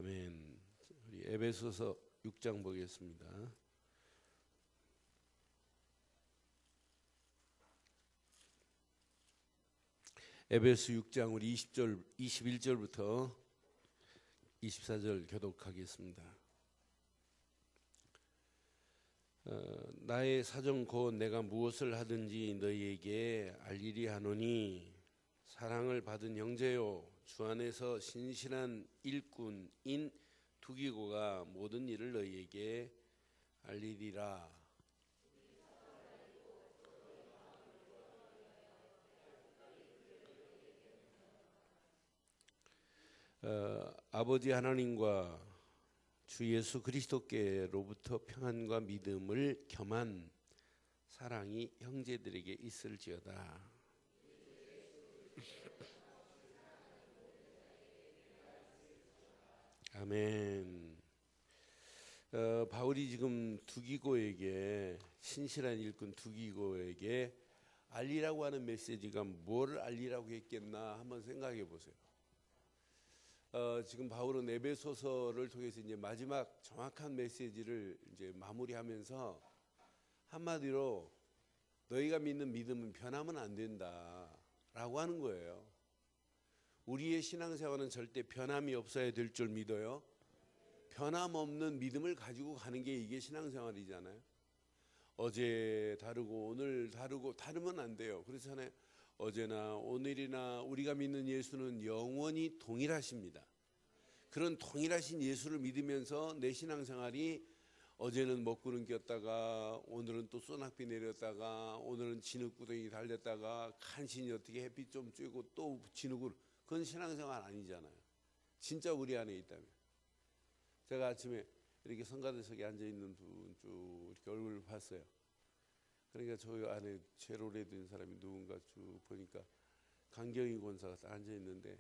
아멘. 우리 에베소서 6장 보겠습니다. 에베소 6장 우리 20절, 21절부터 24절 교독하겠습니다. 나의 사정 곧 내가 무엇을 하든지 너희에게 알리리 하노니 사랑을 받은 형제요 주 안에서 신실한 일꾼인 두기고가 모든 일을 너희에게 알리리라. 아버지 하나님과 주 예수 그리스도께로부터 평안과 믿음을 겸한 사랑이 형제들에게 있을지어다. 아멘. 바울이 지금 두기고에게, 신실한 일꾼 두기고에게 알리라고 하는 메시지가 뭘 알리라고 했겠나 한번 생각해 보세요. 지금 바울은 에베소서를 통해서 이제 마지막 정확한 메시지를 이제 마무리하면서 한마디로 너희가 믿는 믿음은 변하면 안 된다라고 하는 거예요. 우리의 신앙생활은 절대 변함이 없어야 될 줄 믿어요. 변함없는 믿음을 가지고 가는 게 이게 신앙생활이잖아요. 어제 다르고 오늘 다르고 다르면 안 돼요. 그렇잖아요. 어제나 오늘이나 우리가 믿는 예수는 영원히 동일하십니다. 그런 동일하신 예수를 믿으면서 내 신앙생활이 어제는 먹구름 꼈다가 오늘은 또 소낙비 내렸다가 오늘은 진흙구덩이 달렸다가 간신히 어떻게 햇빛 좀 쬐고 또 진흙으로, 그건 신앙생활 아니잖아요. 진짜 우리 안에 있다면. 제가 아침에 이렇게 성가대석에 앉아있는 분 쭉 이렇게 얼굴을 봤어요. 그러니까 저 안에 제일 오래된 사람이 누군가 쭉 보니까 강경희 권사가 딱 앉아있는데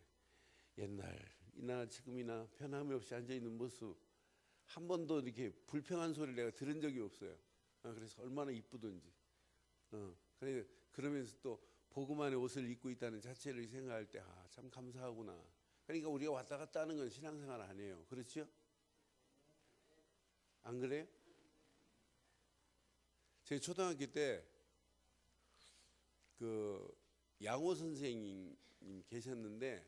옛날이나 지금이나 변함이 없이 앉아있는 모습, 한 번도 이렇게 불평한 소리를 내가 들은 적이 없어요. 그래서 얼마나 이쁘던지. 그러면서 또 복음 안에 옷을 입고 있다는 자체를 생각할 때 참 감사하구나. 그러니까 우리가 왔다 갔다 하는 건 신앙생활 아니에요. 그렇죠? 안 그래요? 제 초등학교 때 그 양호 선생님 계셨는데,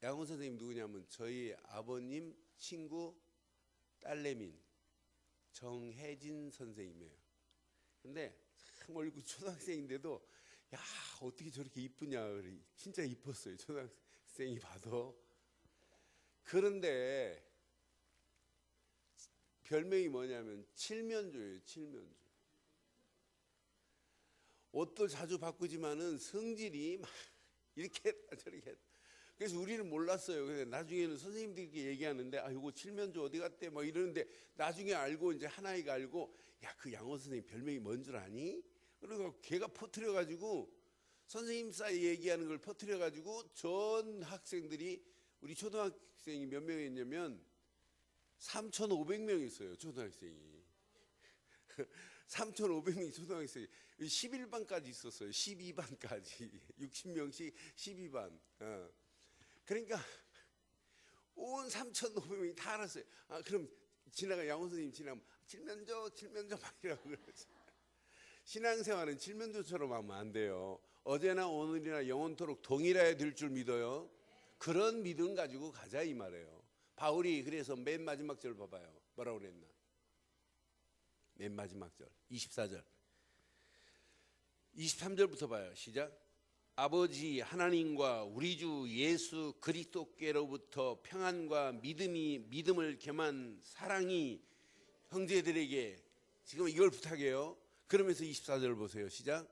양호 선생님 누구냐면 저희 아버님 친구 딸내민 정혜진 선생님이에요. 근데 참 얼굴 초등학생인데도 야 어떻게 저렇게 이쁘냐, 진짜 이뻤어요. 초등학생이 봐도. 그런데 별명이 뭐냐면 칠면조예요. 칠면조. 옷도 자주 바꾸지만은 성질이 막 이렇게 했다 저렇게 했다. 그래서 우리는 몰랐어요. 근데 나중에는 선생님들끼리 얘기하는데 이거 칠면조 어디 갔대 뭐 이러는데, 나중에 알고 이제 하나이가 알고, 야 그 양호 선생님 별명이 뭔 줄 아니? 그리고 걔가 퍼뜨려 가지고 선생님 사이 얘기하는 걸 퍼뜨려 가지고 전 학생들이, 우리 초등학생이 몇 명이었냐면 3,500명 있어요. 초등학생이 3,500명이 초등학생이 11반까지 있었어요. 12반까지 60명씩 12반. 그러니까 온 3,500명이 다 알았어요. 그럼 지나가 양호 선생님 지나면 칠면조 막 이라고 그러죠. 신앙생활은 칠면조처럼 하면 안 돼요. 어제나 오늘이나 영원토록 동일해야 될 줄 믿어요. 그런 믿음 가지고 가자 이 말이에요. 바울이 그래서 맨 마지막 절 봐봐요. 뭐라고 그랬나? 맨 마지막 절 24절 23절부터 봐요. 시작. 아버지 하나님과 우리 주 예수 그리스도께로부터 평안과 믿음을 겸한 사랑이 형제들에게, 지금 이걸 부탁해요. 그러면서 24절 보세요. 시작.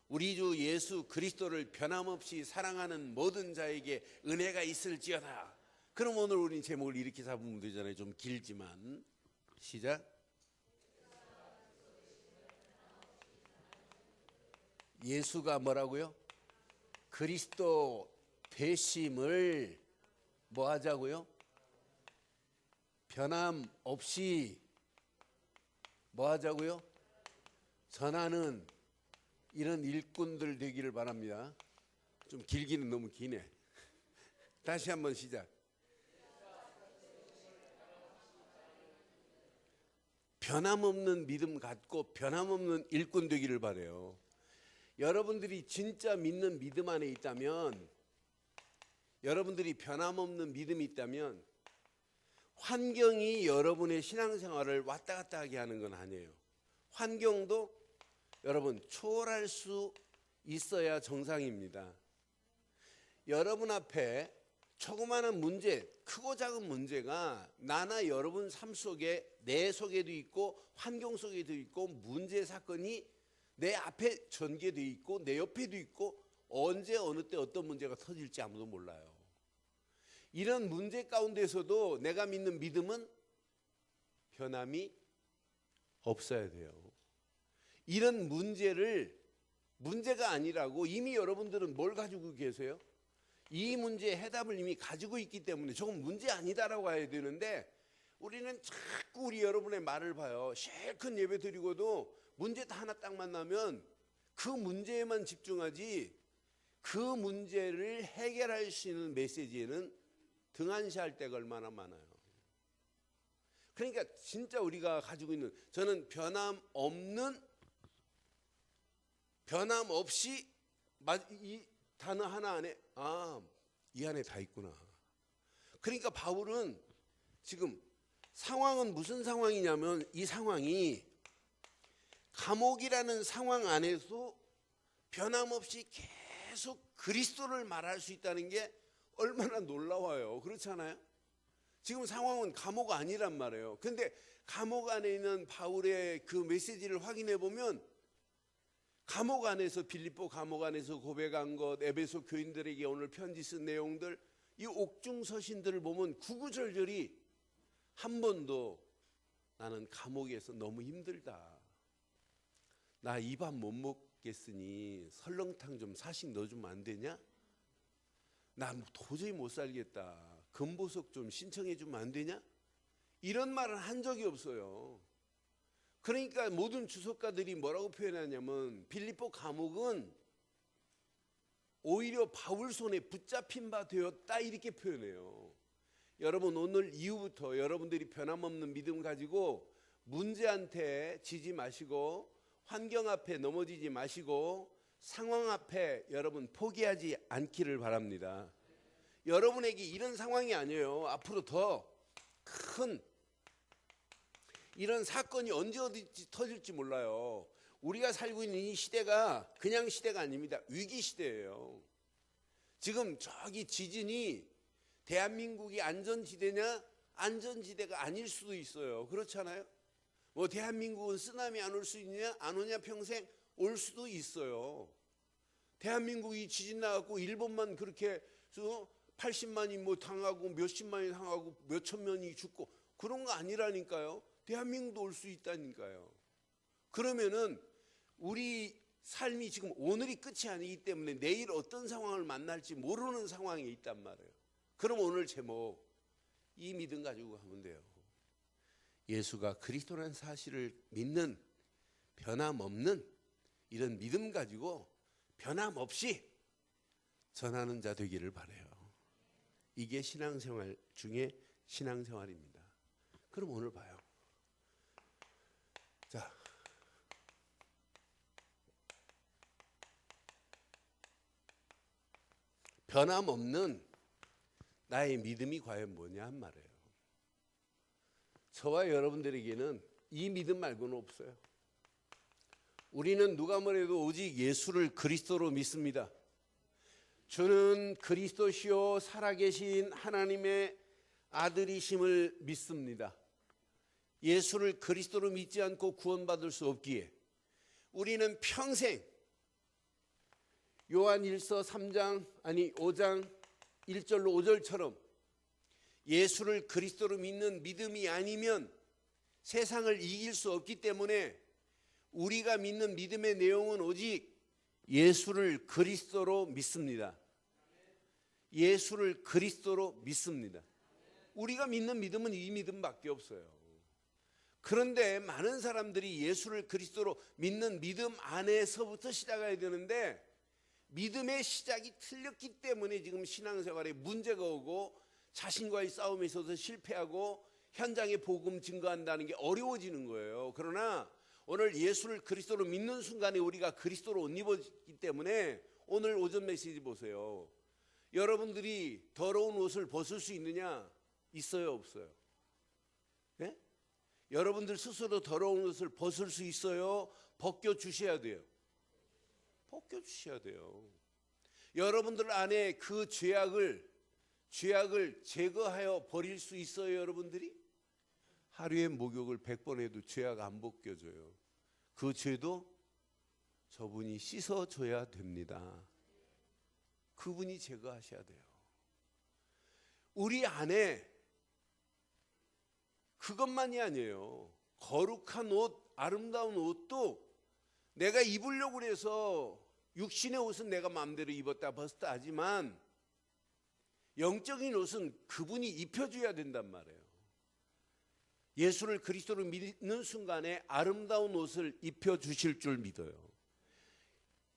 우리 주 예수 그리스도를 변함없이 사랑하는 모든 자에게 은혜가 있을지어다. 그럼 오늘 우린 제목을 이렇게 잡으면 되잖아요. 좀 길지만. 시작. 예수가 뭐라고요? 그리스도 되심을 뭐 하자고요? 변함없이 뭐 하자고요? 전하는 이런 일꾼들 되기를 바랍니다. 좀 길기는 너무 기네. 다시 한번 시작. 변함없는 믿음 갖고 변함없는 일꾼 되기를 바라요. 여러분들이 진짜 믿는 믿음 안에 있다면, 여러분들이 변함없는 믿음이 있다면 환경이 여러분의 신앙생활을 왔다 갔다 하게 하는 건 아니에요. 환경도 여러분 초월할 수 있어야 정상입니다. 여러분 앞에 조그마한 문제, 크고 작은 문제가 나나 여러분 삶 속에, 내 속에도 있고 환경 속에도 있고, 문제 사건이 내 앞에 전개되어 있고 내 옆에도 있고, 언제 어느 때 어떤 문제가 터질지 아무도 몰라요. 이런 문제 가운데서도 내가 믿는 믿음은 변함이 없어야 돼요. 이런 문제가 아니라고 이미 여러분들은 뭘 가지고 계세요? 이 문제의 해답을 이미 가지고 있기 때문에 저건 문제 아니다라고 해야 되는데, 우리는 자꾸 우리 여러분의 말을 봐요. 실컷 예배 드리고도 문제 하나 딱 만나면 그 문제에만 집중하지, 그 문제를 해결할 수 있는 메시지에는 등한시할 때가 얼마나 많아요. 그러니까 진짜 우리가 가지고 있는, 저는 변함없이 이 단어 하나 안에 이 안에 다 있구나. 그러니까 바울은 지금 상황은 무슨 상황이냐면, 이 상황이 감옥이라는 상황 안에서 변함없이 계속 그리스도를 말할 수 있다는 게 얼마나 놀라워요. 그렇잖아요? 지금 상황은 감옥 아니란 말이에요. 그런데 감옥 안에 있는 바울의 그 메시지를 확인해 보면, 감옥 안에서, 빌립보 감옥 안에서 고백한 것, 에베소 교인들에게 오늘 편지 쓴 내용들, 이 옥중서신들을 보면 구구절절히 한 번도 나는 감옥에서 너무 힘들다, 나 이 밥 못 먹겠으니 설렁탕 좀 사식 넣어주면 안 되냐? 나 도저히 못 살겠다, 금보석 좀 신청해 주면 안 되냐? 이런 말을 한 적이 없어요. 그러니까 모든 주석가들이 뭐라고 표현하냐면, 빌립보 감옥은 오히려 바울 손에 붙잡힌 바 되었다, 이렇게 표현해요. 여러분, 오늘 이후부터 여러분들이 변함없는 믿음 가지고 문제한테 지지 마시고, 환경 앞에 넘어지지 마시고, 상황 앞에 여러분 포기하지 않기를 바랍니다. 여러분에게 이런 상황이 아니에요. 앞으로 더 큰 이런 사건이 언제 어디 터질지 몰라요. 우리가 살고 있는 이 시대가 그냥 시대가 아닙니다. 위기 시대예요. 지금 저기 지진이 대한민국이 안전지대냐? 안전지대가 아닐 수도 있어요. 그렇잖아요? 뭐 대한민국은 쓰나미 안 올 수 있냐? 안 오냐? 평생 올 수도 있어요. 대한민국이 지진 나갖고 일본만 그렇게 80만이 뭐 당하고 몇십만이 당하고 몇천 명이 죽고 그런 거 아니라니까요. 대한민국도 올 수 있다니까요. 그러면은 우리 삶이 지금 오늘이 끝이 아니기 때문에 내일 어떤 상황을 만날지 모르는 상황에 있단 말이에요. 그럼 오늘 제목, 이 믿음 가지고 가면 돼요. 예수가 그리스도라는 사실을 믿는, 변함없는 이런 믿음 가지고 변함없이 전하는 자 되기를 바라요. 이게 신앙생활 중에 신앙생활입니다. 그럼 오늘 봐요. 자, 변함없는 나의 믿음이 과연 뭐냐 한 말이에요. 저와 여러분들에게는 이 믿음 말고는 없어요. 우리는 누가 뭐래도 오직 예수를 그리스도로 믿습니다. 주는 그리스도시요 살아계신 하나님의 아들이심을 믿습니다. 예수를 그리스도로 믿지 않고 구원받을 수 없기에 우리는 평생 요한 1서 5장 1절로 5절처럼 예수를 그리스도로 믿는 믿음이 아니면 세상을 이길 수 없기 때문에 우리가 믿는 믿음의 내용은 오직 예수를 그리스도로 믿습니다. 예수를 그리스도로 믿습니다. 우리가 믿는 믿음은 이 믿음밖에 없어요. 그런데 많은 사람들이 예수를 그리스도로 믿는 믿음 안에서부터 시작해야 되는데 믿음의 시작이 틀렸기 때문에 지금 신앙생활에 문제가 오고 자신과의 싸움에 있어서 실패하고 현장에 복음 증거한다는 게 어려워지는 거예요. 그러나 오늘 예수를 그리스도로 믿는 순간에 우리가 그리스도로 옷 입었기 때문에 오늘 오전 메시지 보세요. 여러분들이 더러운 옷을 벗을 수 있느냐? 있어요, 없어요? 네? 여러분들 스스로 더러운 옷을 벗을 수 있어요? 벗겨주셔야 돼요. 벗겨주셔야 돼요. 여러분들 안에 그 죄악을 제거하여 버릴 수 있어요, 여러분들이? 하루에 목욕을 100번 해도 죄악 안 벗겨져요. 그 죄도 저분이 씻어줘야 됩니다. 그분이 제거하셔야 돼요. 우리 안에 그것만이 아니에요. 거룩한 옷, 아름다운 옷도 내가 입으려고 해서 육신의 옷은 내가 마음대로 입었다 벗었다 하지만 영적인 옷은 그분이 입혀줘야 된단 말이에요. 예수를 그리스도로 믿는 순간에 아름다운 옷을 입혀주실 줄 믿어요.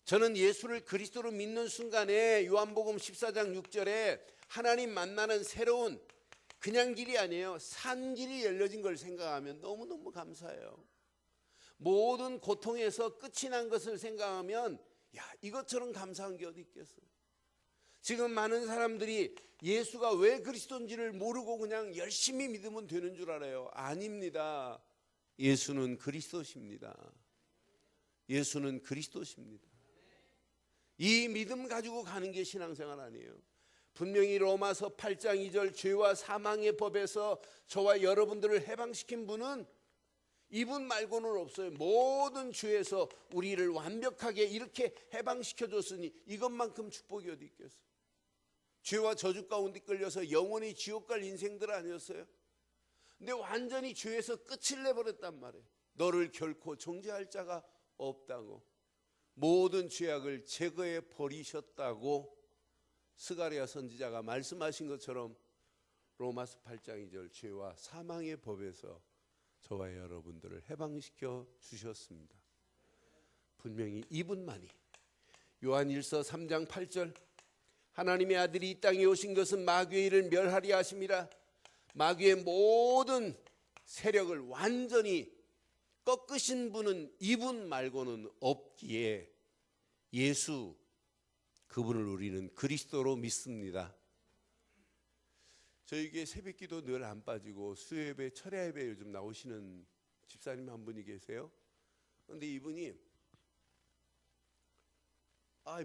저는 예수를 그리스도로 믿는 순간에 요한복음 14장 6절에 하나님 만나는 새로운 그냥 길이 아니에요. 산 길이 열려진 걸 생각하면 너무너무 감사해요. 모든 고통에서 끝이 난 것을 생각하면 이것처럼 감사한 게 어디 있겠어요. 지금 많은 사람들이 예수가 왜 그리스도인지를 모르고 그냥 열심히 믿으면 되는 줄 알아요. 아닙니다. 예수는 그리스도십니다. 예수는 그리스도십니다. 이 믿음 가지고 가는 게 신앙생활 아니에요. 분명히 로마서 8장 2절 죄와 사망의 법에서 저와 여러분들을 해방시킨 분은 이분 말고는 없어요. 모든 죄에서 우리를 완벽하게 이렇게 해방시켜줬으니 이것만큼 축복이 어디 있겠어요. 죄와 저주 가운데 끌려서 영원히 지옥 갈 인생들 아니었어요? 근데 완전히 죄에서 끝을 내버렸단 말이에요. 너를 결코 정죄할 자가 없다고. 모든 죄악을 제거해 버리셨다고 스가랴 선지자가 말씀하신 것처럼 로마서 8장 2절 죄와 사망의 법에서 저와 여러분들을 해방시켜 주셨습니다. 분명히 이분만이. 요한일서 3장 8절 하나님의 아들이 이 땅에 오신 것은 마귀의 일을 멸하리 하심이라. 마귀의 모든 세력을 완전히 꺾으신 분은 이분 말고는 없기에 예수 그분을 우리는 그리스도로 믿습니다. 저에게 새벽기도 늘 안 빠지고 수요예배, 철야예배 요즘 나오시는 집사님 한 분이 계세요. 그런데 이분이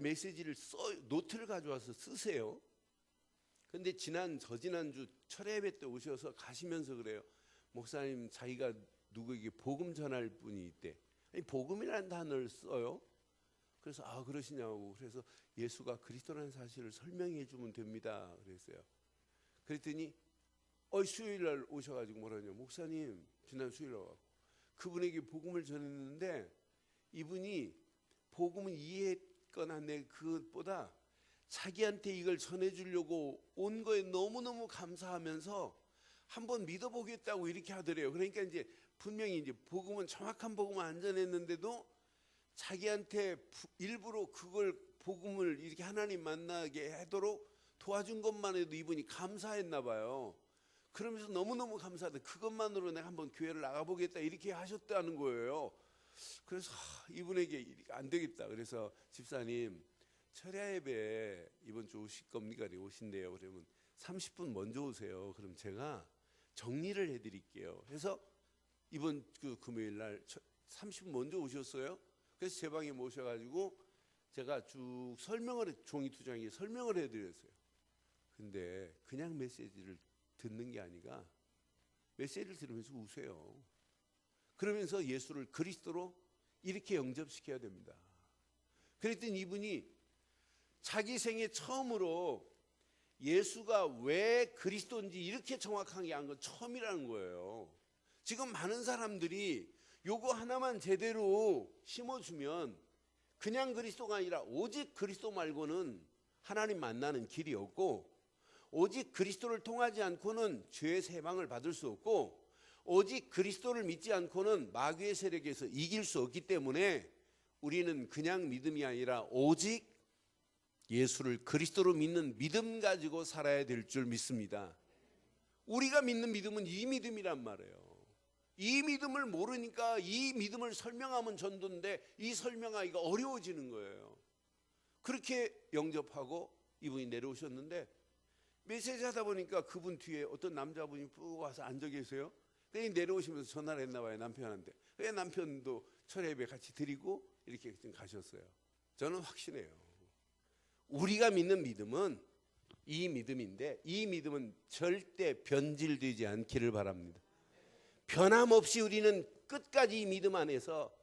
메시지를 노트를 가져와서 쓰세요. 근데 저지난주 철야예배 때 오셔서 가시면서 그래요. 목사님, 자기가 누구에게 복음 전할 분이 있대. 복음이라는 단어를 써요. 그래서 그러시냐고. 그래서 예수가 그리스도라는 사실을 설명해 주면 됩니다. 그랬어요. 그랬더니 수요일 날 오셔가지고 뭐라냐. 목사님, 지난 수요일 날 와서 그분에게 복음을 전했는데 이분이 복음을 이해했거나 그것보다 자기한테 이걸 전해주려고 온 거에 너무너무 감사하면서 한번 믿어보겠다고 이렇게 하더래요. 그러니까 이제 분명히 이제 복음은 정확한 복음을 안 전했는데도 자기한테 일부러 그걸 복음을 이렇게 하나님 만나게 하도록 도와준 것만 해도 이분이 감사했나 봐요. 그러면서 너무너무 감사하다. 그것만으로 내가 한번 교회를 나가보겠다 이렇게 하셨다는 거예요. 그래서 이분에게 안 되겠다. 그래서 집사님, 철야예배 이번 주 오실 겁니까? 오신대요. 그러면 30분 먼저 오세요. 그럼 제가 정리를 해드릴게요. 해서 이번 금요일 날 30분 먼저 오셨어요. 그래서 제 방에 모셔가지고 제가 쭉 종이 2장에 설명을 해드렸어요. 근데 그냥 메시지를 듣는 게 아니라 메시지를 들으면서 우세요. 그러면서 예수를 그리스도로 이렇게 영접시켜야 됩니다. 그랬더니 이분이 자기 생애 처음으로 예수가 왜 그리스도인지 이렇게 정확하게 안 건 처음이라는 거예요. 지금 많은 사람들이 요거 하나만 제대로 심어주면 그냥 그리스도가 아니라 오직 그리스도 말고는 하나님 만나는 길이 없고, 오직 그리스도를 통하지 않고는 죄의 해방을 받을 수 없고, 오직 그리스도를 믿지 않고는 마귀의 세력에서 이길 수 없기 때문에 우리는 그냥 믿음이 아니라 오직 예수를 그리스도로 믿는 믿음 가지고 살아야 될 줄 믿습니다. 우리가 믿는 믿음은 이 믿음이란 말이에요. 이 믿음을 모르니까 이 믿음을 설명하면 전도인데 이 설명하기가 어려워지는 거예요. 그렇게 영접하고 이분이 내려오셨는데 메시지 하다 보니까 그분 뒤에 어떤 남자분이 쭉 와서 앉아 계세요. 그냥 내려오시면서 전화를 했나 봐요, 남편한테. 그래 남편도 철회 예배 같이 드리고 이렇게 좀 가셨어요. 저는 확신해요. 우리가 믿는 믿음은 이 믿음인데 이 믿음은 절대 변질되지 않기를 바랍니다. 변함없이 우리는 끝까지 이 믿음 안에서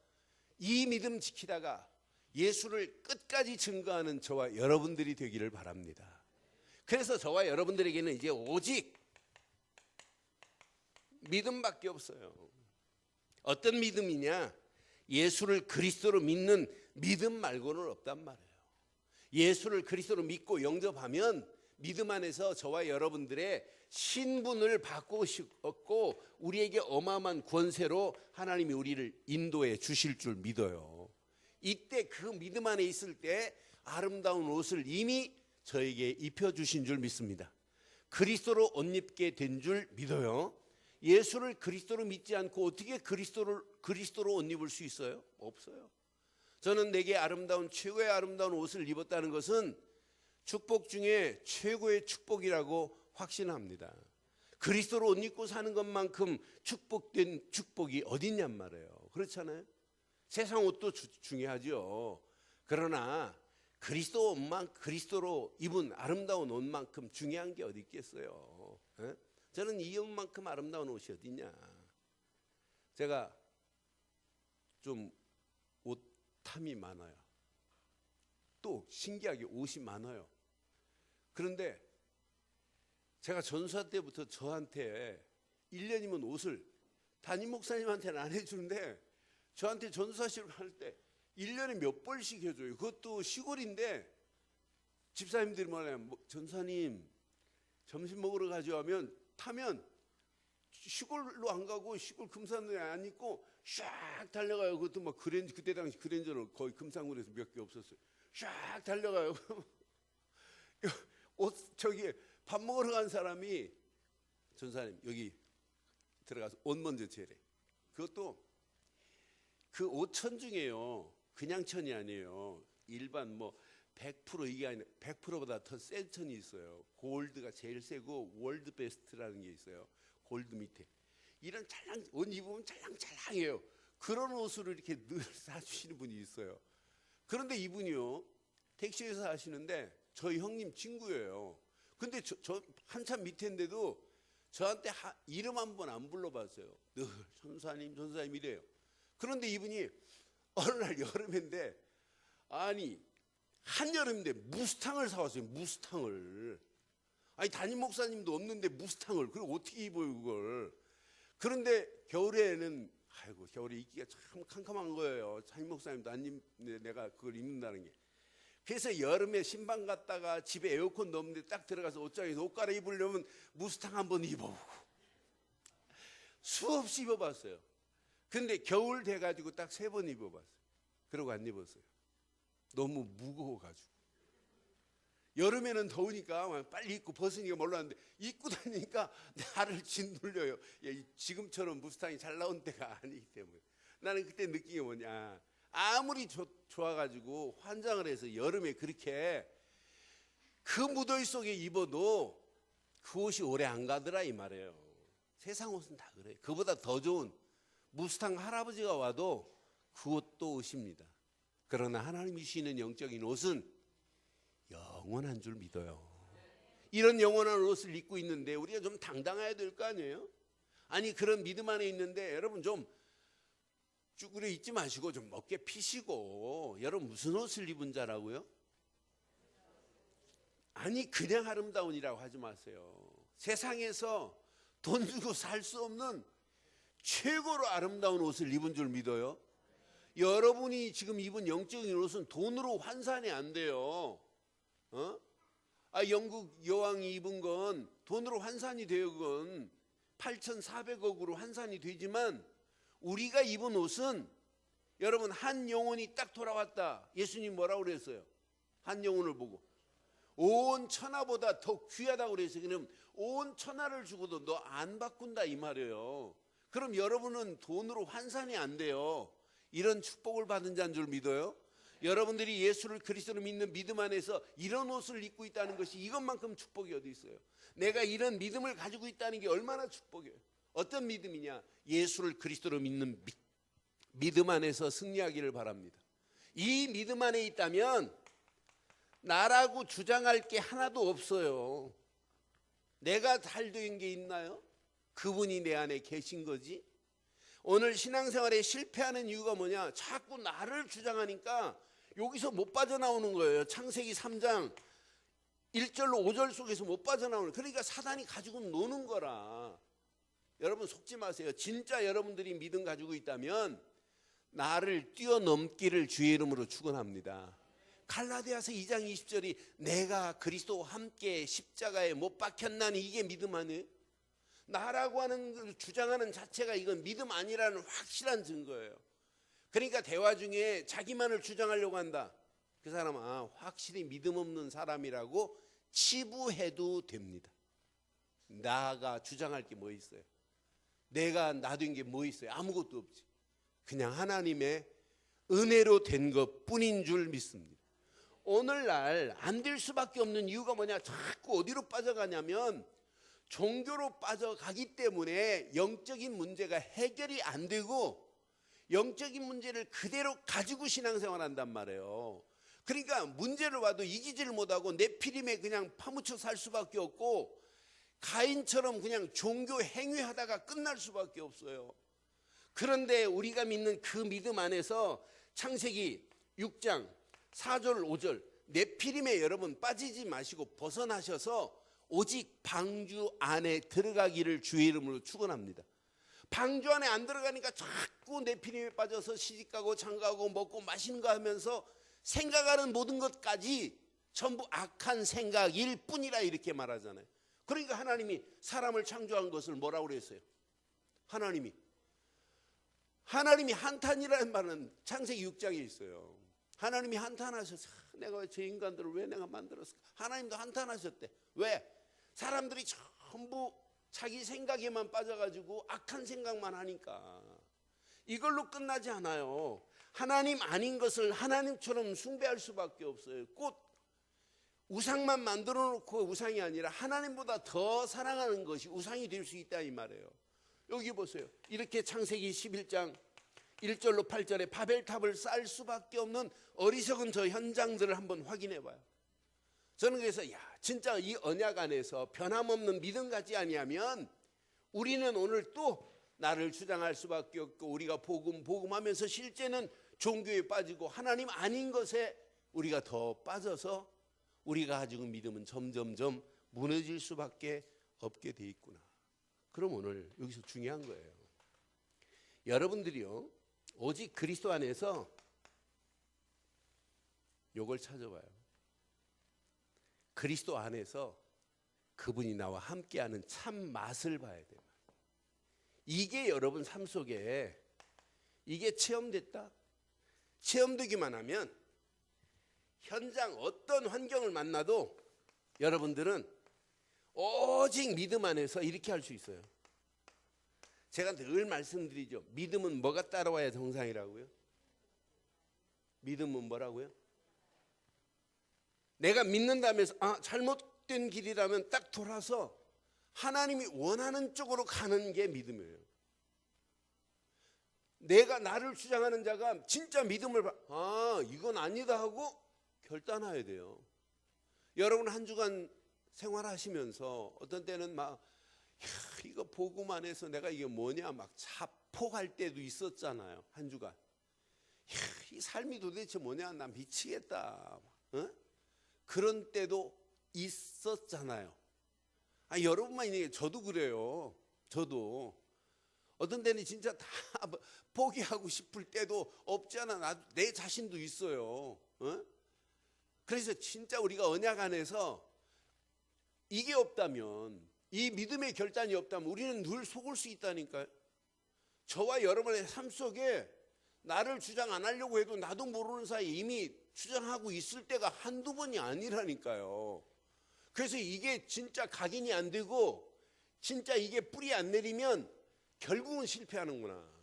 이 믿음 지키다가 예수를 끝까지 증거하는 저와 여러분들이 되기를 바랍니다. 그래서 저와 여러분들에게는 이제 오직 믿음밖에 없어요. 어떤 믿음이냐? 예수를 그리스도로 믿는 믿음 말고는 없단 말이에요. 예수를 그리스도로 믿고 영접하면 믿음 안에서 저와 여러분들의 신분을 바꾸시고 우리에게 어마어마한 권세로 하나님이 우리를 인도해 주실 줄 믿어요. 이때 그 믿음 안에 있을 때 아름다운 옷을 이미 저에게 입혀주신 줄 믿습니다. 그리스도로 옷 입게 된 줄 믿어요. 예수를 그리스도로 믿지 않고 어떻게 그리스도로 옷 입을 수 있어요? 없어요. 저는 내게 아름다운 최고의 아름다운 옷을 입었다는 것은 축복 중에 최고의 축복이라고 확신합니다. 그리스도로 옷 입고 사는 것만큼 축복된 축복이 어딨냔 말이에요. 그렇잖아요. 세상 옷도 중요하죠. 그러나 그리스도 옷만 그리스도로 입은 아름다운 옷만큼 중요한 게 어디 있겠어요. 에? 저는 이 옷만큼 아름다운 옷이 어딨냐. 제가 좀 옷 탐이 많아요. 또 신기하게 옷이 많아요. 그런데 제가 전수할 때부터 저한테 1년이면 옷을 담임 목사님한테는 안 해주는데 저한테 전수하시러 할 때 1년에 몇 벌씩 해줘요. 그것도 시골인데 집사님들이 뭐래요. 전사님 점심 먹으러 가죠 하면 타면 시골로 안 가고 시골 금산에 안 있고 샥 달려가요. 그것도 막 그때 당시 그랜저는 거의 금산군에서 몇 개 없었어요. 샥 달려가요. 저기 밥 먹으러 간 사람이 전사님 여기 들어가서 옷 먼저 재래. 그것도 그 옷천 중에요. 그냥 천이 아니에요. 일반 뭐 100% 이게 아니라 100%보다 더 센 천이 있어요. 골드가 제일 세고 월드 베스트라는 게 있어요. 골드 밑에. 이런 옷 입으면 찰랑찰랑해요. 그런 옷을 이렇게 늘 사주시는 분이 있어요. 그런데 이분이요. 택시회사 하시는데 저희 형님 친구예요. 근데 저 한참 밑에인데도 저한테 이름 한 번 안 불러봤어요. 늘 전사님 이래요. 그런데 이분이 어느 날 여름인데 아니 한여름인데 무스탕을 사왔어요. 무스탕을. 아니 담임 목사님도 없는데 무스탕을. 그리고 어떻게 입어요 그걸. 그런데 겨울에는 아이고 겨울에 입기가 참 캄캄한 거예요. 담임 목사님도 안 입는데 내가 그걸 입는다는 게. 그래서 여름에 신방 갔다가 집에 에어컨도 없는데 딱 들어가서 옷장에서 옷 갈아입으려면 무스탕 한번 입어보고 수없이 입어봤어요. 근데 겨울 돼가지고 딱 3번 입어봤어요. 그러고 안 입었어요. 너무 무거워가지고. 여름에는 더우니까 빨리 입고 벗으니까 몰랐는데 입고 다니니까 나를 짓눌려요. 지금처럼 무스탕이 잘 나온 때가 아니기 때문에. 나는 그때 느낀 게 뭐냐. 아무리 좋아가지고 환장을 해서 여름에 그렇게 그 무더위 속에 입어도 그 옷이 오래 안 가더라 이 말이에요. 세상 옷은 다 그래요. 그보다 더 좋은 무스탕 할아버지가 와도 그 옷도 옷입니다. 그러나 하나님이 주시는 영적인 옷은 영원한 줄 믿어요. 이런 영원한 옷을 입고 있는데 우리가 좀 당당해야 될 거 아니에요? 아니 그런 믿음 안에 있는데 여러분 좀 쭈그려 있지 마시고 좀 어깨 피시고 여러분 무슨 옷을 입은 자라고요? 아니 그냥 아름다운이라고 하지 마세요. 세상에서 돈 주고 살 수 없는 최고로 아름다운 옷을 입은 줄 믿어요. 여러분이 지금 입은 영적인 옷은 돈으로 환산이 안 돼요. 영국 여왕이 입은 건 돈으로 환산이 돼요. 그건 8,400억으로 환산이 되지만 우리가 입은 옷은 여러분 한 영혼이 딱 돌아왔다. 예수님 뭐라고 그랬어요? 한 영혼을 보고 온 천하보다 더 귀하다고 그랬어요. 그럼 온 천하를 주고도 너 안 바꾼다 이 말이에요. 그럼 여러분은 돈으로 환산이 안 돼요. 이런 축복을 받은 자인 줄 믿어요? 여러분들이 예수를 그리스도로 믿는 믿음 안에서 이런 옷을 입고 있다는 것이 이것만큼 축복이 어디 있어요? 내가 이런 믿음을 가지고 있다는 게 얼마나 축복이에요. 어떤 믿음이냐? 예수를 그리스도로 믿는 믿음 안에서 승리하기를 바랍니다. 이 믿음 안에 있다면 나라고 주장할 게 하나도 없어요. 내가 잘 된 게 있나요? 그분이 내 안에 계신 거지. 오늘 신앙생활에 실패하는 이유가 뭐냐? 자꾸 나를 주장하니까 여기서 못 빠져나오는 거예요. 창세기 3장 1절로 5절 속에서 못 빠져나오는. 그러니까 사단이 가지고 노는 거라. 여러분 속지 마세요. 진짜 여러분들이 믿음 가지고 있다면 나를 뛰어넘기를 주의 이름으로 축원합니다. 갈라디아서 2장 20절이 내가 그리스도와 함께 십자가에 못 박혔나니 이게 믿음 아니에요? 나라고 하는 주장하는 자체가 이건 믿음 아니라는 확실한 증거예요. 그러니까 대화 중에 자기만을 주장하려고 한다. 그 사람은 확실히 믿음 없는 사람이라고 치부해도 됩니다. 나가 주장할 게 뭐 있어요? 내가 놔둔 게 뭐 있어요? 아무것도 없지. 그냥 하나님의 은혜로 된 것뿐인 줄 믿습니다. 오늘날 안 될 수밖에 없는 이유가 뭐냐? 자꾸 어디로 빠져가냐면 종교로 빠져가기 때문에 영적인 문제가 해결이 안 되고 영적인 문제를 그대로 가지고 신앙생활한단 말이에요. 그러니까 문제를 와도 이기지를 못하고 내피림에 그냥 파묻혀 살 수밖에 없고 가인처럼 그냥 종교 행위하다가 끝날 수밖에 없어요. 그런데 우리가 믿는 그 믿음 안에서 창세기 6장 4절 5절 내피림에 여러분 빠지지 마시고 벗어나셔서 오직 방주 안에 들어가기를 주의 이름으로 축원합니다. 방주 안에 안 들어가니까 자꾸 내피림에 빠져서 시집가고 장가고 먹고 마시는 거 하면서 생각하는 모든 것까지 전부 악한 생각일 뿐이라 이렇게 말하잖아요. 그러니까 하나님이 사람을 창조한 것을 뭐라고 그랬어요? 하나님이 한탄이라는 말은 창세기 6장에 있어요. 하나님이 한탄하셔서 내가 저 인간들을 왜 내가 만들었을까? 하나님도 한탄하셨대. 왜? 사람들이 전부 자기 생각에만 빠져가지고 악한 생각만 하니까. 이걸로 끝나지 않아요. 하나님 아닌 것을 하나님처럼 숭배할 수밖에 없어요. 꼭 우상만 만들어 놓고 우상이 아니라 하나님보다 더 사랑하는 것이 우상이 될 수 있다 이 말이에요. 여기 보세요. 이렇게 창세기 11장 1절로 8절에 바벨탑을 쌓을 수밖에 없는 어리석은 저 현장들을 한번 확인해 봐요. 저는 그래서 진짜 이 언약 안에서 변함없는 믿음 같지 아니하면 우리는 오늘 또 나를 주장할 수밖에 없고 우리가 복음하면서 실제는 종교에 빠지고 하나님 아닌 것에 우리가 더 빠져서 우리가 가지고 믿음은 점점점 무너질 수밖에 없게 돼 있구나. 그럼 오늘 여기서 중요한 거예요. 여러분들이요 오직 그리스도 안에서 요걸 찾아봐요. 그리스도 안에서 그분이 나와 함께하는 참 맛을 봐야 돼요. 이게 여러분 삶 속에 이게 체험됐다? 체험되기만 하면 현장 어떤 환경을 만나도 여러분들은 오직 믿음 안에서 이렇게 할 수 있어요. 제가 늘 말씀드리죠. 믿음은 뭐가 따라와야 정상이라고요? 믿음은 뭐라고요? 내가 믿는다면서 잘못된 길이라면 딱 돌아서 하나님이 원하는 쪽으로 가는 게 믿음이에요. 내가 나를 주장하는 자가 진짜 믿음을 이건 아니다 하고 결단해야 돼요. 여러분 한 주간 생활하시면서 어떤 때는 이거 복음 안에서 내가 이게 뭐냐 자폭할 때도 있었잖아요. 한 주간 이 삶이 도대체 뭐냐 나 미치겠다 그런 때도 있었잖아요. 여러분만 있는 게 저도 그래요. 저도 어떤 때는 진짜 다 포기하고 싶을 때도 없지 않아. 내 자신도 있어요. 그래서 진짜 우리가 언약 안에서 이게 없다면 이 믿음의 결단이 없다면 우리는 늘 속을 수 있다니까요. 저와 여러분의 삶 속에 나를 주장 안 하려고 해도 나도 모르는 사이에 이미 주장하고 있을 때가 한두 번이 아니라니까요. 그래서 이게 진짜 각인이 안 되고 진짜 이게 뿌리 안 내리면 결국은 실패하는구나.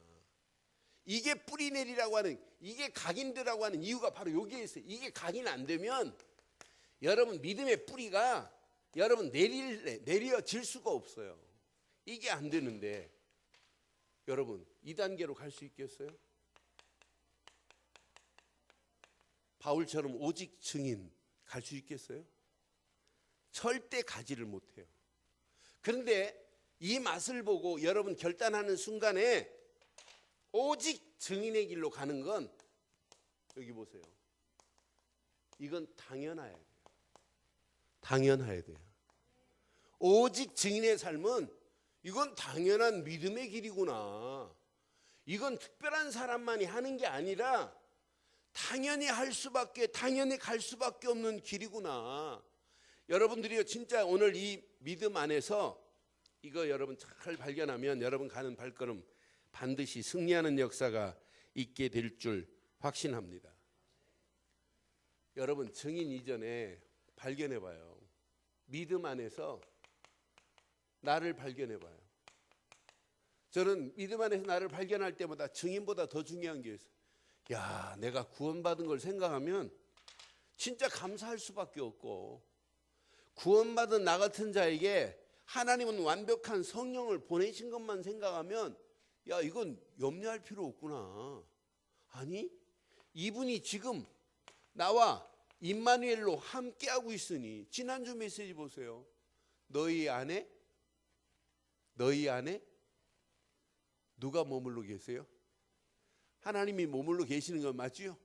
이게 뿌리 내리라고 하는, 이게 각인되라고 하는 이유가 바로 여기에 있어요. 이게 각인 안 되면 여러분 믿음의 뿌리가 여러분 내려질 수가 없어요. 이게 안 되는데 여러분 2단계로 갈 수 있겠어요? 바울처럼 오직 증인 갈 수 있겠어요? 절대 가지를 못해요. 그런데 이 맛을 보고 여러분 결단하는 순간에 오직 증인의 길로 가는 건 여기 보세요. 이건 당연해야 돼요. 당연해야 돼요. 오직 증인의 삶은 이건 당연한 믿음의 길이구나. 이건 특별한 사람만이 하는 게 아니라 당연히 할 수밖에, 당연히 갈 수밖에 없는 길이구나. 여러분들이요 진짜 오늘 이 믿음 안에서 이거 여러분 잘 발견하면 여러분 가는 발걸음 반드시 승리하는 역사가 있게 될 줄 확신합니다. 여러분 증인 이전에 발견해봐요. 믿음 안에서 나를 발견해봐요. 저는 믿음 안에서 나를 발견할 때마다 증인보다 더 중요한 게 있어요. 야, 내가 구원받은 걸 생각하면 진짜 감사할 수밖에 없고, 구원받은 나 같은 자에게 하나님은 완벽한 성령을 보내신 것만 생각하면 야, 이건 염려할 필요 없구나. 아니, 이분이 지금 나와 임마누엘로 함께하고 있으니, 지난주 메시지 보세요. 너희 안에 누가 머물러 계세요? 하나님이 머물러 계시는 건 맞지요?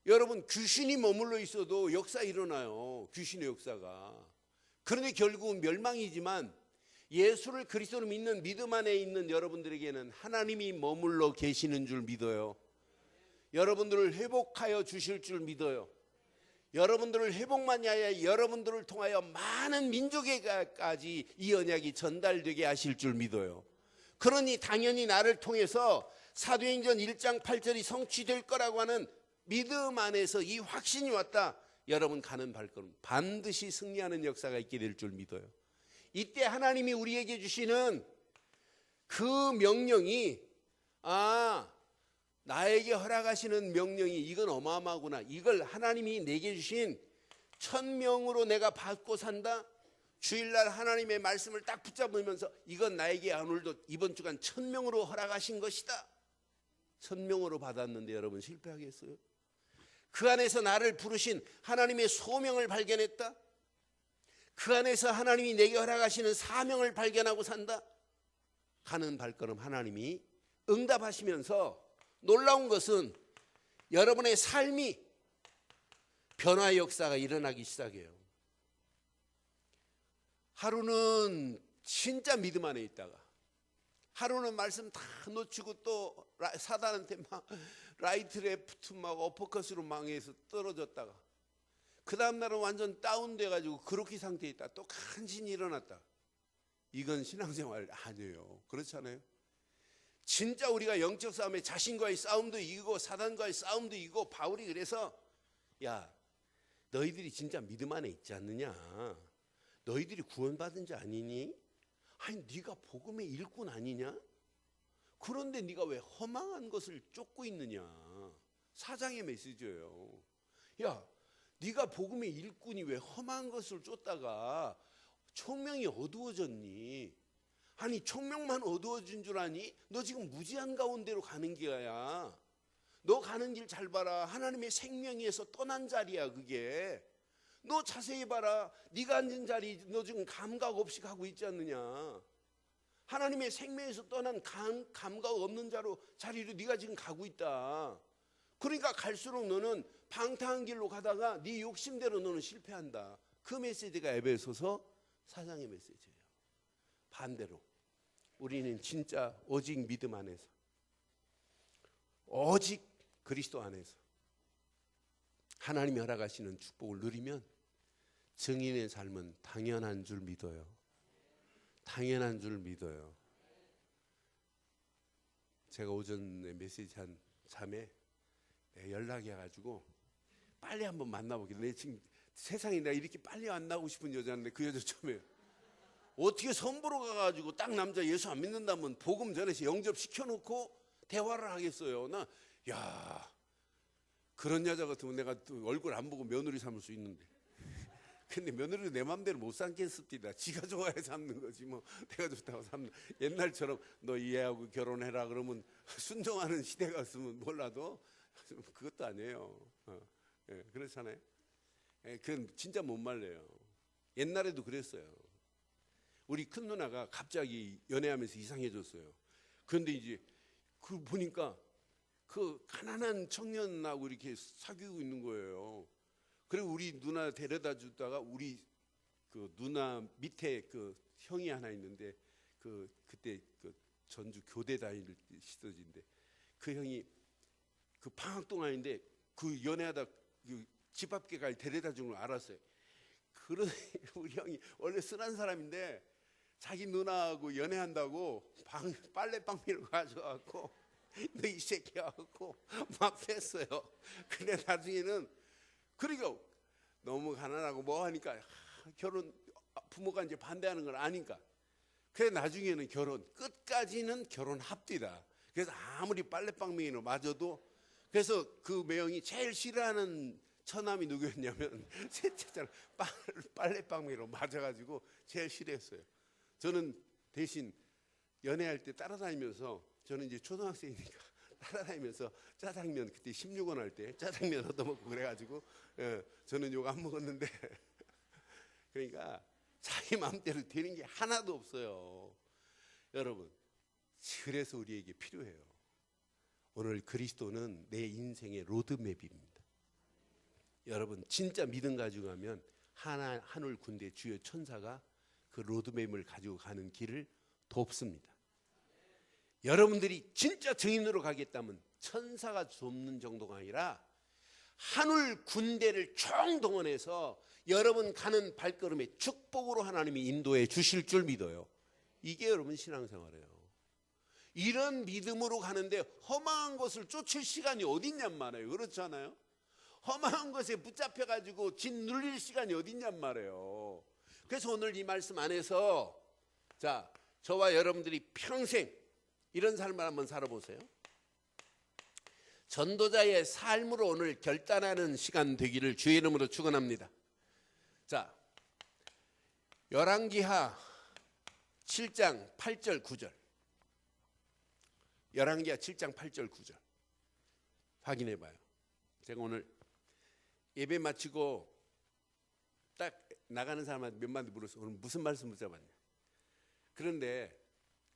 여러분 귀신이 머물러 있어도 역사 일어나요. 귀신의 역사가. 그런데 결국은 멸망이지만 예수를 그리스도로 믿는 믿음 안에 있는 여러분들에게는 하나님이 머물러 계시는 줄 믿어요. 여러분들을 회복하여 주실 줄 믿어요. 여러분들을 회복만이 아니라 여러분들을 통하여 많은 민족에게까지 이 언약이 전달되게 하실 줄 믿어요. 그러니 당연히 나를 통해서 사도행전 1장 8절이 성취될 거라고 하는 믿음 안에서 이 확신이 왔다. 여러분 가는 발걸음 반드시 승리하는 역사가 있게 될 줄 믿어요. 이때 하나님이 우리에게 주시는 그 명령이 나에게 허락하시는 명령이 이건 어마어마하구나. 이걸 하나님이 내게 주신 1000명으로 내가 받고 산다. 주일날 하나님의 말씀을 딱 붙잡으면서 이건 나에게 오늘도 이번 주간 1000명으로 허락하신 것이다. 1000명으로 받았는데 여러분 실패하겠어요? 그 안에서 나를 부르신 하나님의 소명을 발견했다. 그 안에서 하나님이 내게 허락하시는 사명을 발견하고 산다. 가는 발걸음 하나님이 응답하시면서 놀라운 것은 여러분의 삶이 변화의 역사가 일어나기 시작해요. 하루는 진짜 믿음 안에 있다가 하루는 말씀 다 놓치고 또 사단한테 막 라이트 레프트 막 어퍼컷으로 망해서 떨어졌다가 그 다음 날은 완전 다운돼 가지고 그렇게 상태에 있다. 또 간신히 일어났다. 이건 신앙생활 아니에요. 그렇잖아요. 진짜 우리가 영적 싸움에 자신과의 싸움도 이기고 사단과의 싸움도 이기고, 바울이 그래서 야, 너희들이 진짜 믿음 안에 있지 않느냐? 너희들이 구원받은 자 아니니? 아니 네가 복음의 일꾼 아니냐? 그런데 네가 왜 허망한 것을 쫓고 있느냐? 사장의 메시지예요. 야, 네가 복음의 일꾼이 왜 험한 것을 쫓다가 총명이 어두워졌니? 아니 총명만 어두워진 줄 아니? 너 지금 무지한 가운데로 가는 길이야. 너 가는 길 잘 봐라. 하나님의 생명에서 떠난 자리야 그게. 너 자세히 봐라. 네가 앉은 자리 너 지금 감각 없이 가고 있지 않느냐. 하나님의 생명에서 떠난 감각 없는 자리로 네가 지금 가고 있다. 그러니까 갈수록 너는 방탕한 길로 가다가 네 욕심대로 너는 실패한다. 그 메시지가 에베소서 4장의 메시지예요. 반대로 우리는 진짜 오직 믿음 안에서, 오직 그리스도 안에서 하나님이 허락하시는 축복을 누리면 증인의 삶은 당연한 줄 믿어요. 당연한 줄 믿어요. 제가 오전에 메시지 한 참에 연락이 와가지고 빨리 한번 만나보기로. 내 지금 세상에 내가 이렇게 빨리 만나고 싶은 여자인데 그 여자 처음에 어떻게 선보러 가가지고 딱 남자 예수 안 믿는다면 복음 전에서 영접시켜놓고 대화를 하겠어요. 야, 그런 여자 같으면 내가 또 얼굴 안 보고 며느리 삼을 수 있는데. 근데 며느리도 내 맘대로 못 삼겠습니다. 지가 좋아해 삼는 거지 뭐 내가 좋다고 삼는. 옛날처럼 너 이해하고 결혼해라 그러면 순종하는 시대가 있으면 몰라도 그것도 아니에요. 예, 그렇잖아요. 예, 그건 진짜 못 말려요. 옛날에도 그랬어요. 우리 큰 누나가 갑자기 연애하면서 이상해졌어요. 그런데 이제 그 보니까 그 가난한 청년하고 이렇게 사귀고 있는 거예요. 그리고 우리 누나 데려다 주다가 우리 그 누나 밑에 그 형이 하나 있는데 그때 그 전주 교대 다닐 시절인데 그 형이 그 방학 동안인데 그 연애하다 그 집 앞에까지 데려다 준 걸 알았어요. 그런 우리 형이 원래 순한 사람인데 자기 누나하고 연애한다고 빨래방미를 가져갖고 너 이 새끼 하고 막 뺐어요. 근데 나중에는 그러니까 너무 가난하고 뭐 하니까 결혼 부모가 이제 반대하는 걸 아니까 그래 나중에는 끝까지는 결혼합디다. 그래서 아무리 빨래방맹이로 맞아도 그래서 그 매형이 제일 싫어하는 처남이 누구였냐면 셋째처럼 빨래방맹이로 맞아가지고 제일 싫어했어요. 저는 대신 연애할 때 따라다니면서 저는 이제 초등학생이니까 따라다니면서 짜장면 그때 16원 할 때 짜장면 얻어먹고 그래가지고 저는 욕 안 먹었는데 그러니까 자기 마음대로 되는 게 하나도 없어요. 여러분 그래서 우리에게 필요해요. 오늘 그리스도는 내 인생의 로드맵입니다. 여러분 진짜 믿음 가지고 가면 하늘 군대 주요 천사가 그 로드맵을 가지고 가는 길을 돕습니다. 여러분들이 진짜 증인으로 가겠다면 천사가 돕는 정도가 아니라 하늘 군대를 총동원해서 여러분 가는 발걸음에 축복으로 하나님이 인도해 주실 줄 믿어요. 이게 여러분 신앙생활이에요. 이런 믿음으로 가는데 험한 것을 쫓을 시간이 어딨냔 말이에요. 그렇잖아요. 험한 것에 붙잡혀가지고 진 눌릴 시간이 어딨냔 말이에요. 그래서 오늘 이 말씀 안에서 자 저와 여러분들이 평생 이런 삶을 한번 살아보세요. 전도자의 삶으로 오늘 결단하는 시간 되기를 주의 이름으로 축원합니다. 자, 열왕기하 7장 8절 9절. 열왕기하 7장 8절 9절. 확인해 봐요. 제가 오늘 예배 마치고 딱 나가는 사람한테 몇 마디 물었어요. 오늘 무슨 말씀 붙잡았냐. 그런데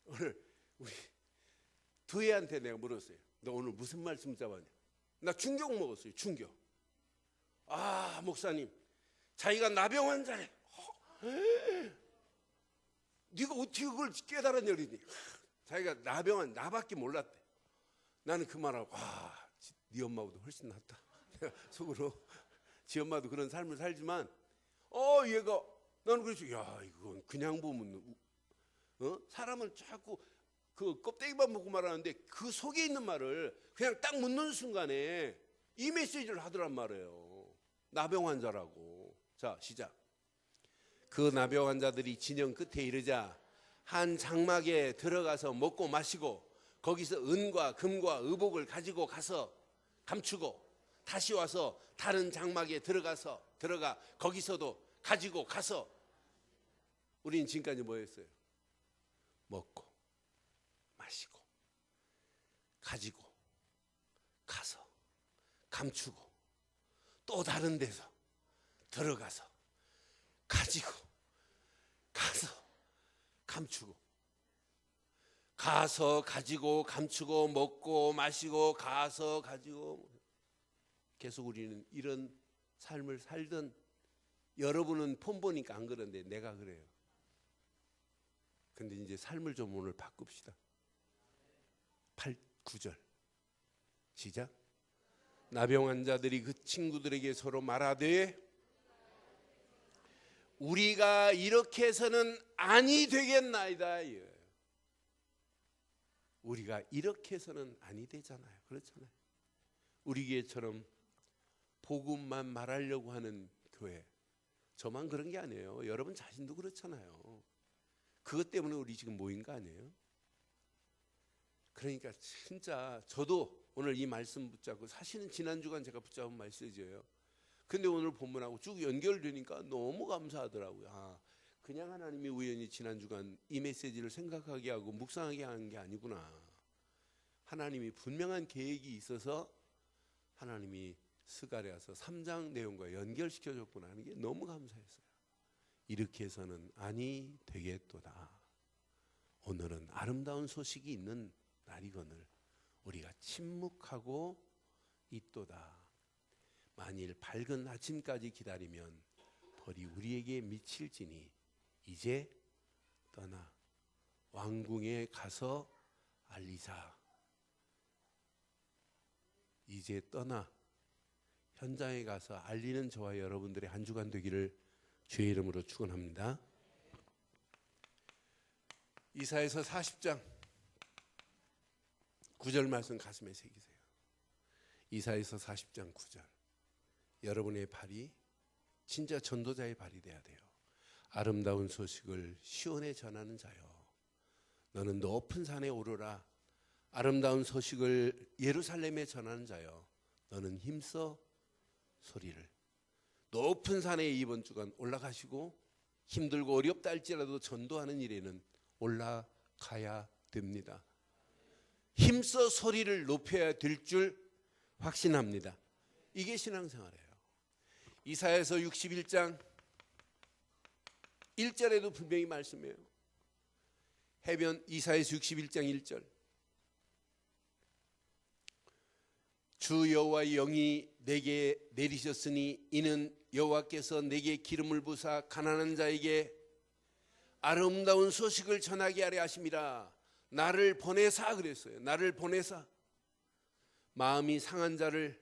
오늘 우리 두 애한테 내가 물었어요. 너 오늘 무슨 말씀 잡았냐? 나 충격 먹었어요. 충격. 아 목사님 자기가 나병 환자래. 네가 어떻게 그걸 깨달았냐 그러니 자기가 나밖에 몰랐대. 나는 그 말하고 네 엄마보다 훨씬 낫다. 내가 속으로 지 엄마도 그런 삶을 살지만 얘가 나는 그래서 야 이건 그냥 보면 사람을 자꾸 그 껍데기만 보고 말하는데 그 속에 있는 말을 그냥 딱 묻는 순간에 이 메시지를 하더란 말이에요. 나병 환자라고. 자 시작. 그 나병 환자들이 진영 끝에 이르자 한 장막에 들어가서 먹고 마시고 거기서 은과 금과 의복을 가지고 가서 감추고 다시 와서 다른 장막에 들어가 거기서도 가지고 가서 우리는 지금까지 뭐 했어요? 먹고 마시고 가지고 가서 감추고 또 다른 데서 들어가서 가지고 가서 감추고 가서 가지고 감추고 먹고 마시고 가서 가지고 계속 우리는 이런 삶을 살던 여러분은 폰 보니까 안 그런데 내가 그래요. 근데 이제 삶을 좀 오늘 바꿉시다. 9절 시작. 나병 환자들이 그 친구들에게 서로 말하되 우리가 이렇게 해서는 아니 되겠나이다. 우리가 이렇게 해서는 아니 되잖아요. 그렇잖아요. 우리 교회처럼 복음만 말하려고 하는 교회 저만 그런 게 아니에요. 여러분 자신도 그렇잖아요. 그것 때문에 우리 지금 모인 거 아니에요? 그러니까 진짜 저도 오늘 이 말씀 붙잡고, 사실은 지난주간 제가 붙잡은 메시지예요. 근데 오늘 본문하고 쭉 연결되니까 너무 감사하더라고요. 그냥 하나님이 우연히 지난주간 이 메시지를 생각하게 하고 묵상하게 한 게 아니구나. 하나님이 분명한 계획이 있어서 하나님이 스가랴서 3장 내용과 연결시켜줬구나 하는 게 너무 감사했어요. 이렇게 해서는 아니 되겠도다. 오늘은 아름다운 소식이 있는 날이거늘 우리가 침묵하고 있도다. 만일 밝은 아침까지 기다리면 벌이 우리에게 미칠지니 이제 떠나 왕궁에 가서 알리자. 이제 떠나 현장에 가서 알리는 저와 여러분들의 한 주간 되기를 주의 이름으로 축원합니다. 이사야서 40장 9절 말씀 가슴에 새기세요. 이사야서 40장 9절. 여러분의 발이 진짜 전도자의 발이 돼야 돼요. 아름다운 소식을 시온에 전하는 자여, 너는 높은 산에 오르라. 아름다운 소식을 예루살렘에 전하는 자여, 너는 힘써 소리를. 높은 산에 이번 주간 올라가시고 힘들고 어렵다 할지라도 전도하는 일에는 올라가야 됩니다. 힘써 소리를 높여야 될 줄 확신합니다. 이게 신앙생활이에요. 이사야서 61장 1절에도 분명히 말씀해요. 해변 이사야서 61장 1절. 주 여호와의 영이 내게 내리셨으니 이는 여호와께서 내게 기름을 부사 가난한 자에게 아름다운 소식을 전하게 하려 하심이라. 나를 보내사 그랬어요. 나를 보내사 마음이 상한 자를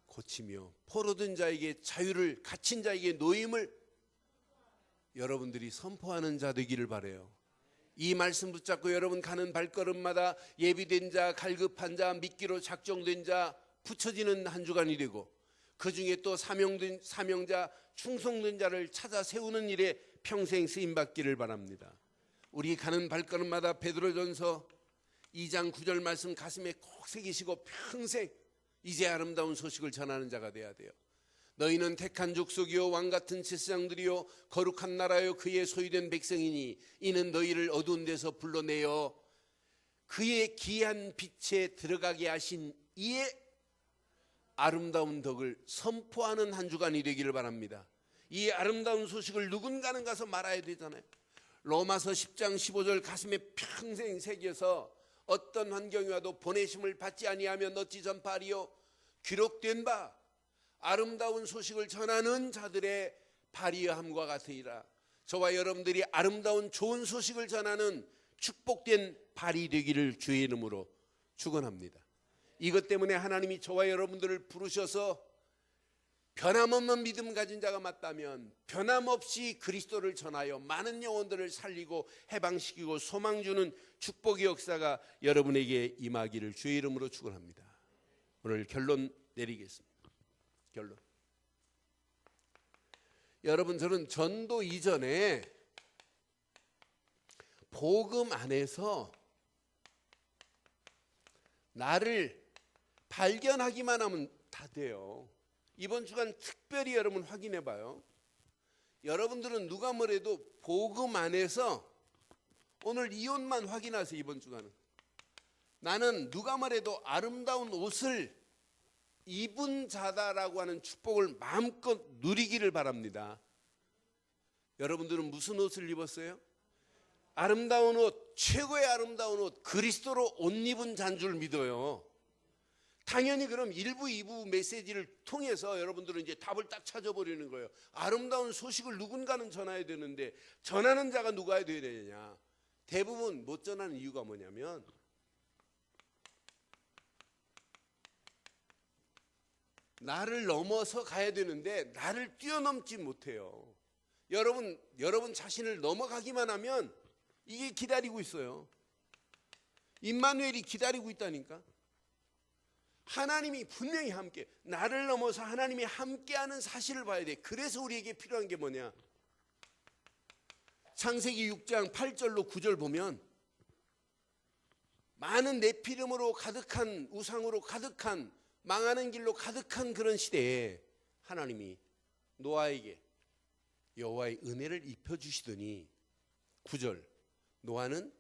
고치며 포로된 자에게 자유를, 갇힌 자에게 노임을 여러분들이 선포하는 자 되기를 바라요. 이 말씀 붙잡고 여러분 가는 발걸음마다 예비된 자, 갈급한 자, 미끼로 작정된 자 붙여지는 한 주간이 되고, 그 중에 또 사명자, 충성된 자를 찾아 세우는 일에 평생 쓰임받기를 바랍니다. 우리 가는 발걸음마다 베드로전서 2장 9절 말씀 가슴에 꼭 새기시고 평생 이제 아름다운 소식을 전하는 자가 돼야 돼요. 너희는 택한 족속이요 왕같은 제사장들이요 거룩한 나라요 그의 소유된 백성이니 이는 너희를 어두운 데서 불러내어 그의 귀한 빛에 들어가게 하신 이의 아름다운 덕을 선포하는 한 주간이 되기를 바랍니다. 이 아름다운 소식을 누군가는 가서 말아야 되잖아요. 로마서 10장 15절 가슴에 평생 새겨서 어떤 환경이 와도 보내심을 받지 아니하면 어찌 전파하리요. 기록된 바 아름다운 소식을 전하는 자들의 발이함과 같으리라. 저와 여러분들이 아름다운 좋은 소식을 전하는 축복된 발이 되기를 주의 이름으로 축원합니다. 이것 때문에 하나님이 저와 여러분들을 부르셔서 변함없는 믿음 가진 자가 맞다면 변함없이 그리스도를 전하여 많은 영혼들을 살리고 해방시키고 소망 주는 축복의 역사가 여러분에게 임하기를 주의 이름으로 축원합니다. 오늘 결론 내리겠습니다. 결론. 여러분, 저는 전도 이전에 복음 안에서 나를 발견하기만 하면 다 돼요. 이번 주간 특별히 여러분 확인해 봐요. 여러분들은 누가 뭐래도 복음 안에서 오늘 이 옷만 확인하세요. 이번 주간은 나는 누가 뭐래도 아름다운 옷을 입은 자다라고 하는 축복을 마음껏 누리기를 바랍니다. 여러분들은 무슨 옷을 입었어요? 아름다운 옷, 최고의 아름다운 옷, 그리스도로 옷 입은 자인 줄 믿어요. 당연히 그럼 1부, 2부 메시지를 통해서 여러분들은 이제 답을 딱 찾아버리는 거예요. 아름다운 소식을 누군가는 전해야 되는데 전하는 자가 누가 돼야 되느냐. 대부분 못 전하는 이유가 뭐냐면 나를 넘어서 가야 되는데 나를 뛰어넘지 못해요. 여러분 자신을 넘어가기만 하면 이게 기다리고 있어요. 임마누엘이 기다리고 있다니까. 하나님이 분명히 함께, 나를 넘어서 하나님이 함께하는 사실을 봐야 돼. 그래서 우리에게 필요한 게 뭐냐? 창세기 6장 8절로 9절 보면 많은 네피림으로 가득한, 우상으로 가득한, 망하는 길로 가득한 그런 시대에 하나님이 노아에게 여호와의 은혜를 입혀주시더니 9절, 노아는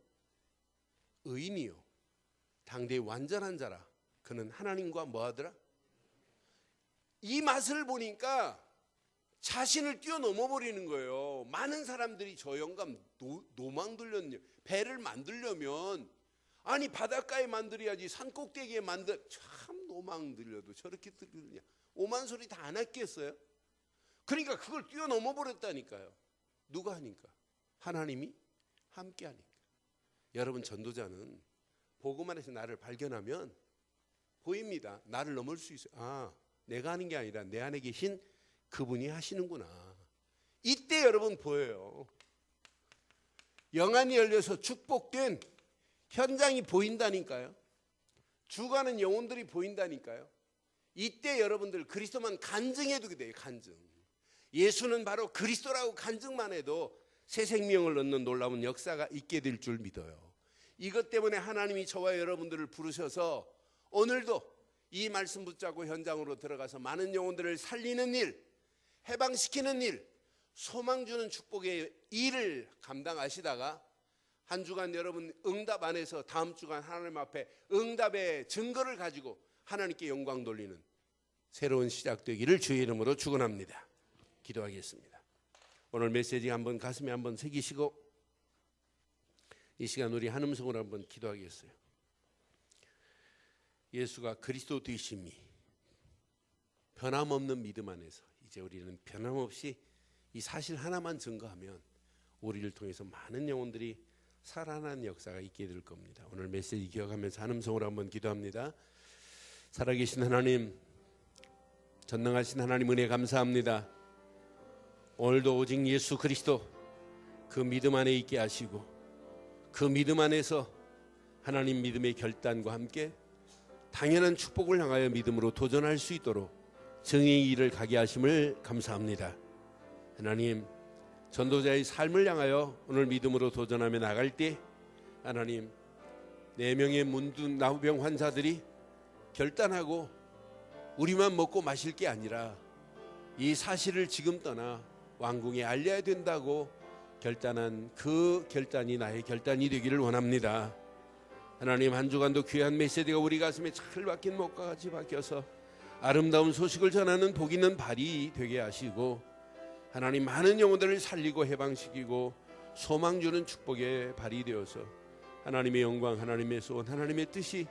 의인이요 당대의 완전한 자라. 그는 하나님과 뭐하더라? 이 맛을 보니까 자신을 뛰어넘어 버리는 거예요. 많은 사람들이 저 영감 노망 들렸냐, 배를 만들려면 아니 바닷가에 만들어야지, 산꼭대기에 참 노망 들려도 저렇게 들리냐, 오만 소리 다 안 했겠어요? 그러니까 그걸 뛰어넘어 버렸다니까요. 누가 하니까? 하나님이 함께 하니까. 여러분, 전도자는 복음 안에서 나를 발견하면 보입니다. 나를 넘을 수 있어요. 아, 내가 하는 게 아니라 내 안에 계신 그분이 하시는구나. 이때 여러분 보여요. 영안이 열려서 축복된 현장이 보인다니까요. 죽어가는 영혼들이 보인다니까요. 이때 여러분들 그리스도만 간증해두게 돼요. 간증. 예수는 바로 그리스도라고 간증만 해도 새 생명을 얻는 놀라운 역사가 있게 될 줄 믿어요. 이것 때문에 하나님이 저와 여러분들을 부르셔서 오늘도 이 말씀 붙잡고 현장으로 들어가서 많은 영혼들을 살리는 일, 해방시키는 일, 소망 주는 축복의 일을 감당하시다가 한 주간 여러분 응답 안에서 다음 주간 하나님 앞에 응답의 증거를 가지고 하나님께 영광 돌리는 새로운 시작 되기를 주의 이름으로 축원합니다. 기도하겠습니다. 오늘 메시지 한번 가슴에 한번 새기시고 이 시간 우리 한 음성으로 한번 기도하겠어요. 예수가 그리스도 되심이 변함없는 믿음 안에서 이제 우리는 변함없이 이 사실 하나만 증거하면 우리를 통해서 많은 영혼들이 살아나는 역사가 있게 될 겁니다. 오늘 메시지 기억하면서 한 음성으로 한번 기도합니다. 살아계신 하나님, 전능하신 하나님 은혜 감사합니다. 오늘도 오직 예수 그리스도 그 믿음 안에 있게 하시고 그 믿음 안에서 하나님 믿음의 결단과 함께 당연한 축복을 향하여 믿음으로 도전할 수 있도록 정의의 길을 가게 하심을 감사합니다. 하나님, 전도자의 삶을 향하여 오늘 믿음으로 도전하며 나갈 때 하나님 4명의 문둥 나우병 환자들이 결단하고 우리만 먹고 마실 게 아니라 이 사실을 지금 떠나 왕궁에 알려야 된다고 결단한 그 결단이 나의 결단이 되기를 원합니다. 하나님, 한 주간도 귀한 메시지가 우리 가슴에 잘 박힌 목과 같이 박혀서 아름다운 소식을 전하는 복 있는 발이 되게 하시고 하나님 많은 영혼들을 살리고 해방시키고 소망 주는 축복의 발이 되어서 하나님의 영광, 하나님의 소원, 하나님의 뜻이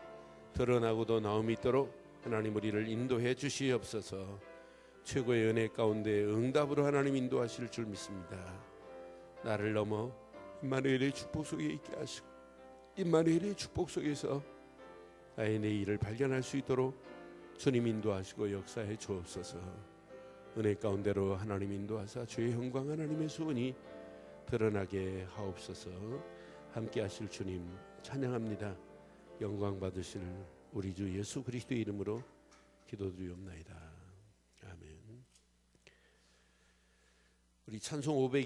드러나고도 나옴이 있도록 하나님 우리를 인도해 주시옵소서. 최고의 은혜 가운데 응답으로 하나님 인도하실 줄 믿습니다. 나를 넘어 임마누엘의 축복 속에 있게 하시고 임마누엘의 축복 속에서 나의 내일을 발견할 수 있도록 주님 인도하시고 역사해 주옵소서. 은혜 가운데로 하나님 인도하사 주의 영광, 하나님의 소원이 드러나게 하옵소서. 함께 하실 주님 찬양합니다. 영광 받으실 우리 주 예수 그리스도의 이름으로 기도드리옵나이다. 아멘. 우리 찬송 500